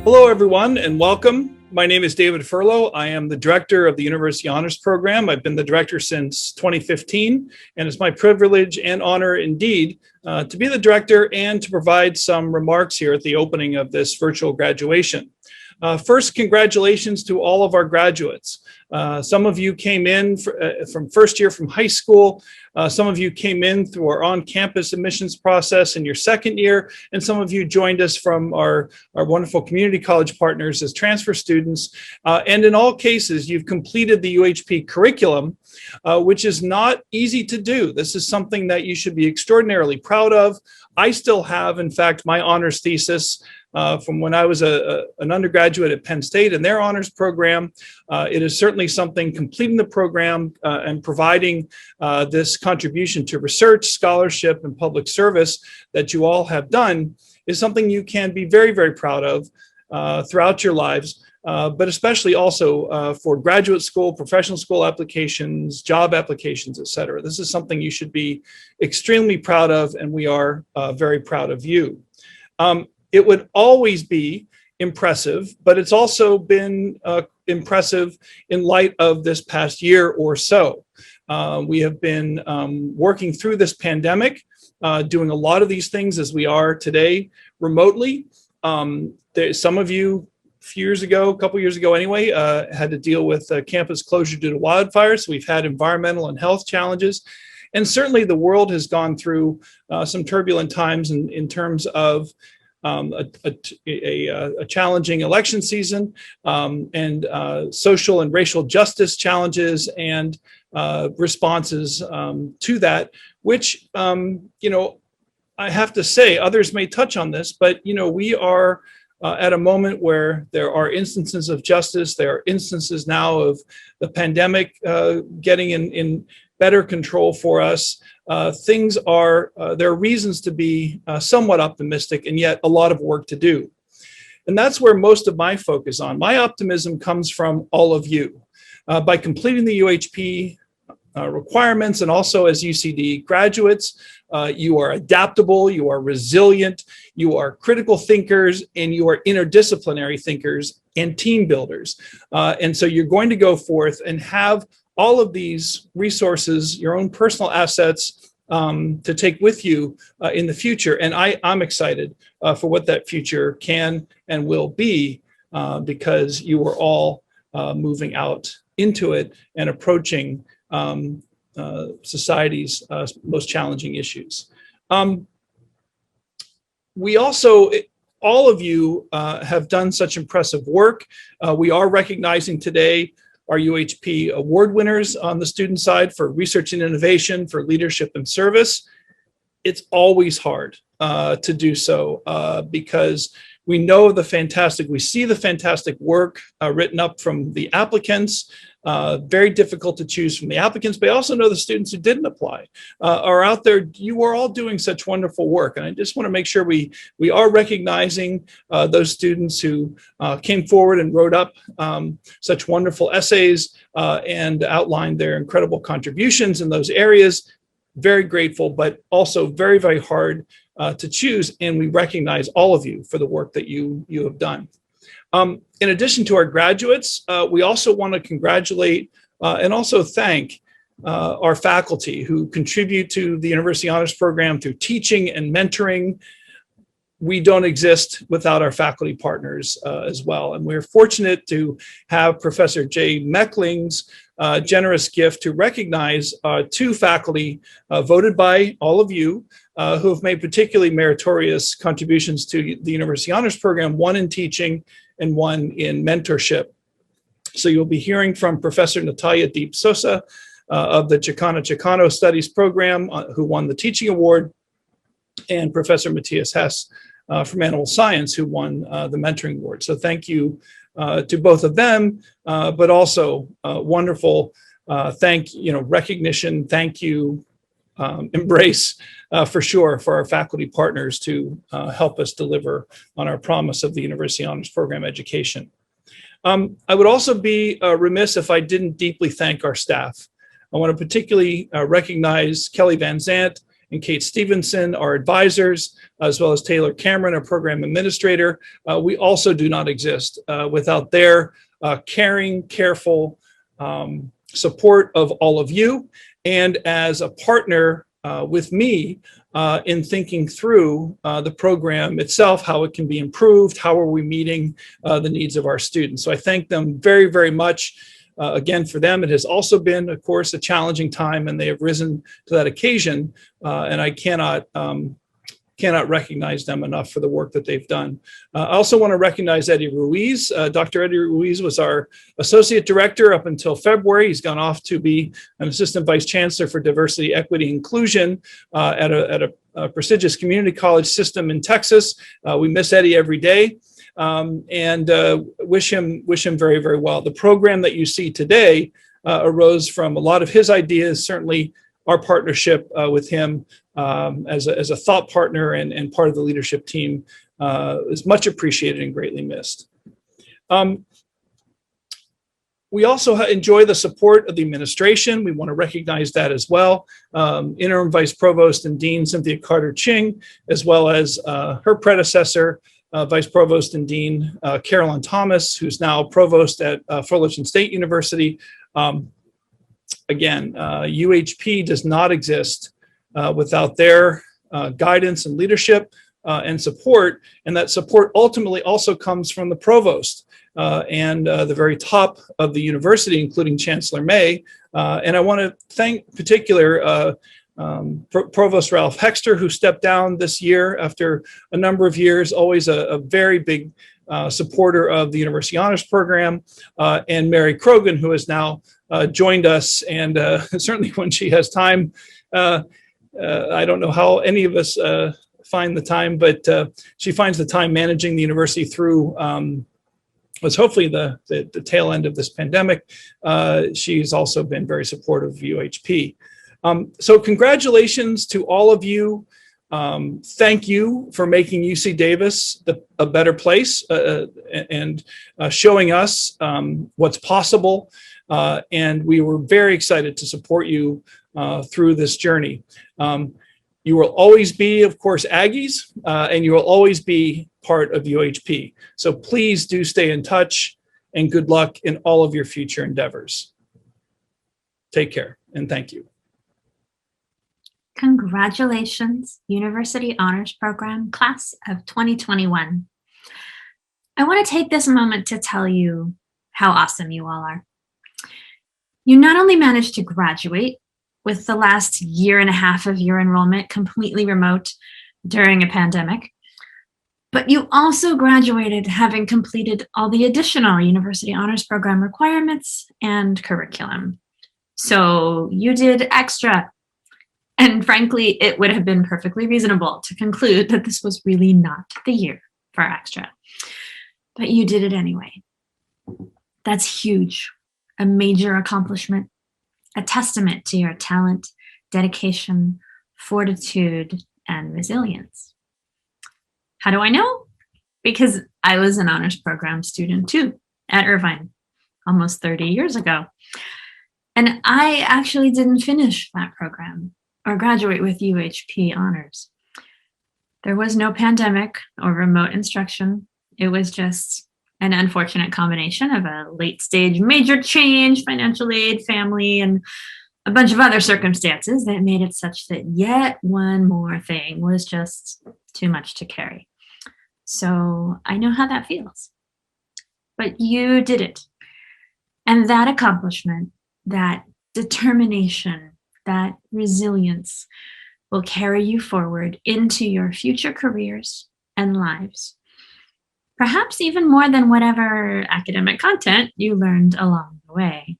Hello, everyone, and welcome. My name is David Furlow. I am the director of the University Honors Program. I've been the director since 2015, and it's my privilege and honor indeed to be the director and to provide some remarks here at the opening of this virtual graduation. First, congratulations to all of our graduates. Some of you came in from first year from high school. Some of you came in through our on-campus admissions process in your second year, and some of you joined us from our wonderful community college partners as transfer students. And in all cases, you've completed the UHP curriculum, which is not easy to do. This is something that you should be extraordinarily proud of. I still have, in fact, my honors thesis from when I was an undergraduate at Penn State in their honors program. It is certainly something completing the program and providing this contribution to research, scholarship, and public service that you all have done is something you can be very, very proud of throughout your lives, but especially also for graduate school, professional school applications, job applications, et cetera. This is something you should be extremely proud of, and we are very proud of you. It would always be impressive, but it's also been impressive in light of this past year or so. We have been working through this pandemic, doing a lot of these things as we are today remotely. Some of you a few years ago, a couple years ago anyway, had to deal with campus closure due to wildfires. We've had environmental and health challenges. And certainly the world has gone through some turbulent times in terms of a challenging election season and social and racial justice challenges and responses to that, which, I have to say, others may touch on this, but, we are at a moment where there are instances of justice. There are instances now of the pandemic getting in better control for us. There are reasons to be somewhat optimistic, and yet a lot of work to do. And that's where most of my focus on. My optimism comes from all of you. By completing the UHP requirements and also as UCD graduates, you are adaptable, you are resilient, you are critical thinkers, and you are interdisciplinary thinkers and team builders. And so you're going to go forth and have all of these resources, your own personal assets, to take with you in the future. And I'm excited for what that future can and will be because you are all moving out into it and approaching society's most challenging issues. We also, all of you have done such impressive work. We are recognizing today our UHP award winners on the student side for research and innovation, for leadership and service. It's always hard to do so because we know we see the fantastic work written up from the applicants. Very difficult to choose from the applicants, but I also know the students who didn't apply are out there. You are all doing such wonderful work. And I just want to make sure we are recognizing those students who came forward and wrote up such wonderful essays and outlined their incredible contributions in those areas. Very grateful, but also very, very hard to choose. And we recognize all of you for the work that you have done. In addition to our graduates, we also want to congratulate and also thank our faculty who contribute to the University Honors Program through teaching and mentoring. We don't exist without our faculty partners as well. And we're fortunate to have Professor Jay Meckling's generous gift to recognize two faculty voted by all of you who have made particularly meritorious contributions to the University Honors Program, one in teaching and one in mentorship. So you'll be hearing from Professor Natalia Deep Sosa of the Chicano Studies Program, who won the teaching award, and Professor Matthias Hess from Animal Science, who won the mentoring award. So thank you to both of them, but also wonderful recognition, thank you, embrace for sure for our faculty partners to help us deliver on our promise of the University Honors Program education. I would also be remiss if I didn't deeply thank our staff. I want to particularly recognize Kelly Van Zant and Kate Stevenson, our advisors, as well as Taylor Cameron, our program administrator. We also do not exist without their caring, careful support of all of you, and as a partner with me in thinking through the program itself, how it can be improved, how are we meeting the needs of our students. So I thank them very, very much. Again, for them, it has also been, of course, a challenging time, and they have risen to that occasion. And I cannot recognize them enough for the work that they've done. I also want to recognize Eddie Ruiz. Dr. Eddie Ruiz was our associate director up until February. He's gone off to be an assistant vice chancellor for diversity, equity, inclusion at a prestigious community college system in Texas. We miss Eddie every day. And wish him very, very well. The program that you see today arose from a lot of his ideas, certainly our partnership with him as a thought partner and part of the leadership team is much appreciated and greatly missed. We also enjoy the support of the administration. We want to recognize that as well. Interim Vice Provost and Dean Cynthia Carter-Ching, as well as her predecessor, Vice Provost and Dean Carolyn Thomas, who's now Provost at Fullerton State University. Again, UHP does not exist without their guidance and leadership and support, and that support ultimately also comes from the Provost and the very top of the university, including Chancellor May. And I want to thank in particular Provost Ralph Hexter, who stepped down this year after a number of years, always a very big supporter of the University Honors Program, and Mary Krogan, who has now joined us. And certainly when she has time, I don't know how any of us find the time, but she finds the time managing the university through was hopefully the tail end of this pandemic. She's also been very supportive of UHP. So congratulations to all of you. Thank you for making UC Davis a better place and showing us what's possible. And we were very excited to support you through this journey. You will always be, of course, Aggies, and you will always be part of UHP. So please do stay in touch, and good luck in all of your future endeavors. Take care, and thank you. Congratulations, University Honors Program, Class of 2021. I want to take this moment to tell you how awesome you all are. You not only managed to graduate with the last year and a half of your enrollment completely remote during a pandemic, but you also graduated having completed all the additional University Honors Program requirements and curriculum. So you did extra. And frankly, it would have been perfectly reasonable to conclude that this was really not the year for extra. But you did it anyway. That's huge, a major accomplishment, a testament to your talent, dedication, fortitude, and resilience. How do I know? Because I was an honors program student too at Irvine almost 30 years ago. And I actually didn't finish that program or graduate with UHP honors. There was no pandemic or remote instruction. It was just an unfortunate combination of a late stage major change, financial aid, family, and a bunch of other circumstances that made it such that yet one more thing was just too much to carry. So I know how that feels. But you did it. And that accomplishment, that determination, that resilience will carry you forward into your future careers and lives. Perhaps even more than whatever academic content you learned along the way.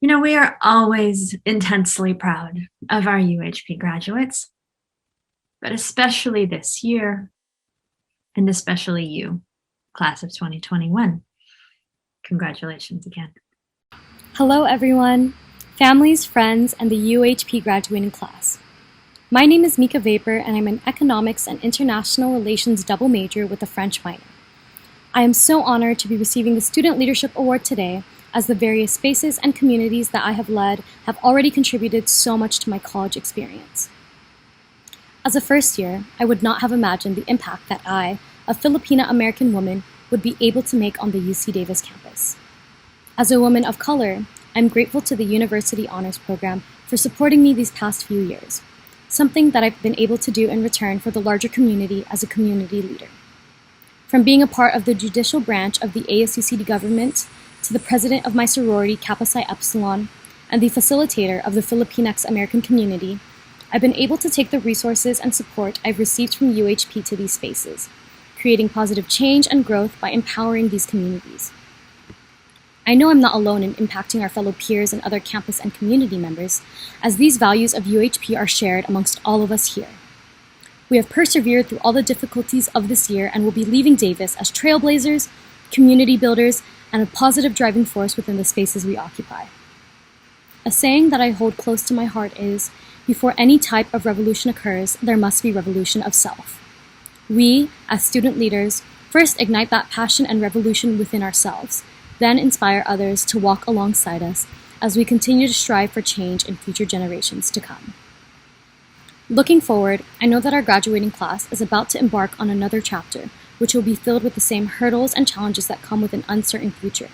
You know, we are always intensely proud of our UHP graduates, but especially this year, and especially you, class of 2021. Congratulations again. Hello, everyone, families, friends, and the UHP graduating class. My name is Mika Vapor, and I'm an Economics and International Relations double major with a French minor. I am so honored to be receiving the Student Leadership Award today, as the various spaces and communities that I have led have already contributed so much to my college experience. As a first year, I would not have imagined the impact that I, a Filipina American woman, would be able to make on the UC Davis campus. As a woman of color, I'm grateful to the University Honors Program for supporting me these past few years, something that I've been able to do in return for the larger community as a community leader. From being a part of the judicial branch of the ASUCD government to the president of my sorority Kappa Psi Epsilon and the facilitator of the Filipinx American community, I've been able to take the resources and support I've received from UHP to these spaces, creating positive change and growth by empowering these communities. I know I'm not alone in impacting our fellow peers and other campus and community members, as these values of UHP are shared amongst all of us here. We have persevered through all the difficulties of this year and will be leaving Davis as trailblazers, community builders, and a positive driving force within the spaces we occupy. A saying that I hold close to my heart is, before any type of revolution occurs, there must be revolution of self. We, as student leaders, first ignite that passion and revolution within ourselves, then inspire others to walk alongside us as we continue to strive for change in future generations to come. Looking forward, I know that our graduating class is about to embark on another chapter, which will be filled with the same hurdles and challenges that come with an uncertain future.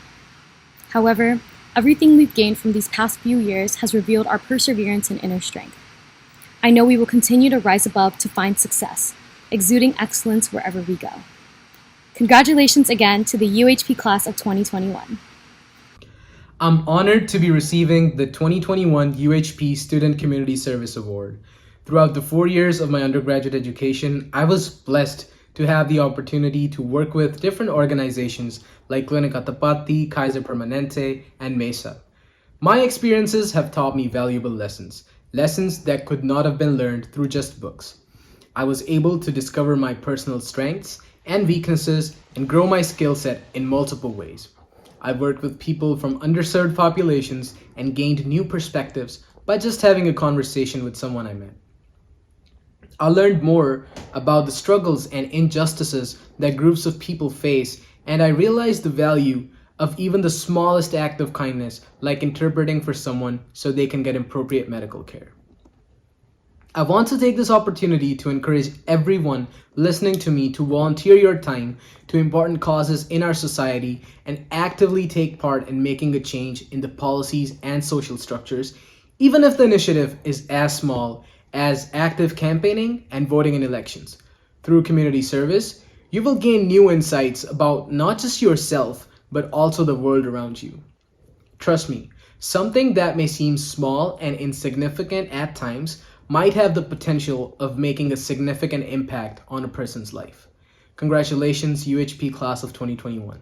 However, everything we've gained from these past few years has revealed our perseverance and inner strength. I know we will continue to rise above to find success, exuding excellence wherever we go. Congratulations again to the UHP class of 2021. I'm honored to be receiving the 2021 UHP Student Community Service Award. Throughout the 4 years of my undergraduate education, I was blessed to have the opportunity to work with different organizations like Clinica Tapati, Kaiser Permanente, and MESA. My experiences have taught me valuable lessons that could not have been learned through just books. I was able to discover my personal strengths and weaknesses and grow my skill set in multiple ways. I've worked with people from underserved populations and gained new perspectives by just having a conversation with someone I met. I learned more about the struggles and injustices that groups of people face, and I realized the value of even the smallest act of kindness, like interpreting for someone so they can get appropriate medical care. I want to take this opportunity to encourage everyone listening to me to volunteer your time to important causes in our society and actively take part in making a change in the policies and social structures, even if the initiative is as small as active campaigning and voting in elections. Through community service, you will gain new insights about not just yourself, but also the world around you. Trust me, something that may seem small and insignificant at times might have the potential of making a significant impact on a person's life. Congratulations, UHP class of 2021.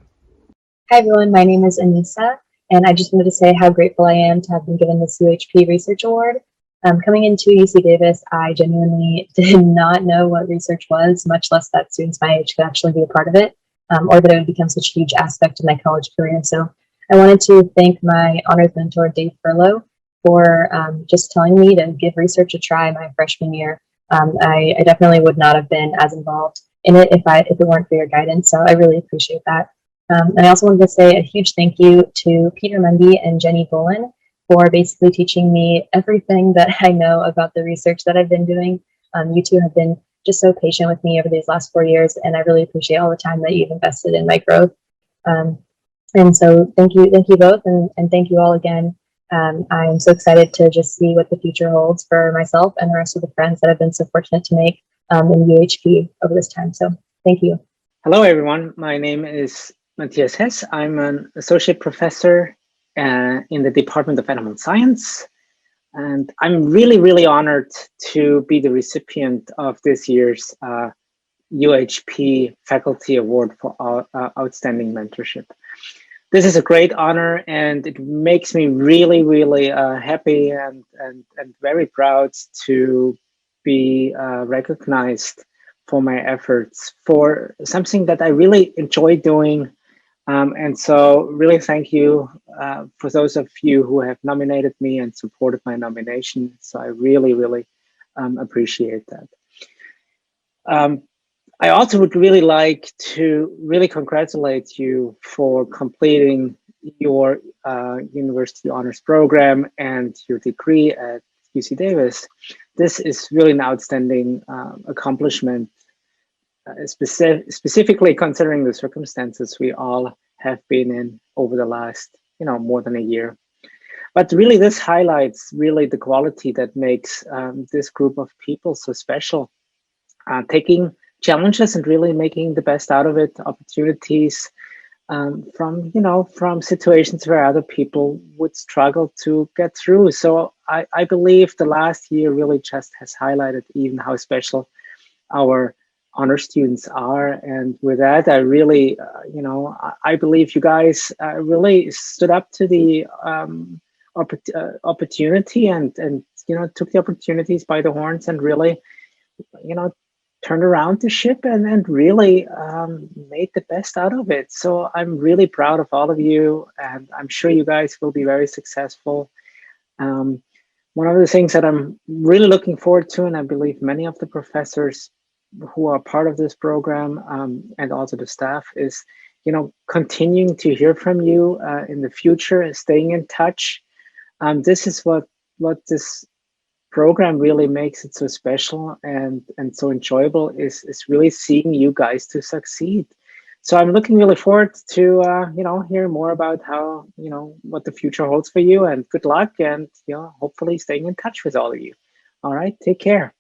Hi everyone, my name is Anissa, and I just wanted to say how grateful I am to have been given this UHP Research Award. Coming into UC Davis, I genuinely did not know what research was, much less that students my age could actually be a part of it, or that it would become such a huge aspect of my college career. So I wanted to thank my honors mentor, Dave Furlow, for just telling me to give research a try my freshman year. I definitely would not have been as involved in it if it weren't for your guidance, so I really appreciate that. And I also wanted to say a huge thank you to Peter Mundy and Jenny Bolin for basically teaching me everything that I know about the research that I've been doing. You two have been just so patient with me over these last 4 years, and I really appreciate all the time that you've invested in my growth. And so thank you both, and thank you all again. I'm so excited to just see what the future holds for myself and the rest of the friends that I've been so fortunate to make in UHP over this time. So thank you. Hello, everyone. My name is Matthias Hess. I'm an associate professor in the Department of Animal Science. And I'm really, really honored to be the recipient of this year's UHP Faculty Award for Outstanding Mentorship. This is a great honor, and it makes me really, really happy and very proud to be recognized for my efforts for something that I really enjoy doing. And so really thank you for those of you who have nominated me and supported my nomination. So I really, really appreciate that. I also would really like to really congratulate you for completing your university honors program and your degree at UC Davis. This is really an outstanding accomplishment, specifically considering the circumstances we all have been in over the last, more than a year. But really, this highlights really the quality that makes this group of people so special. Taking challenges and really making the best out of it, opportunities from situations where other people would struggle to get through. So I believe the last year really just has highlighted even how special our honor students are. And with that, I really, I believe you guys really stood up to the opportunity and took the opportunities by the horns and really, turned around the ship and really made the best out of it. So I'm really proud of all of you, and I'm sure you guys will be very successful. One of the things that I'm really looking forward to, and I believe many of the professors who are part of this program and also the staff, is continuing to hear from you in the future, staying in touch. This is what this program really makes it so special and so enjoyable, is really seeing you guys to succeed. So I'm looking really forward to hearing more about how what the future holds for you, and good luck, and hopefully staying in touch with all of you. All right, take care.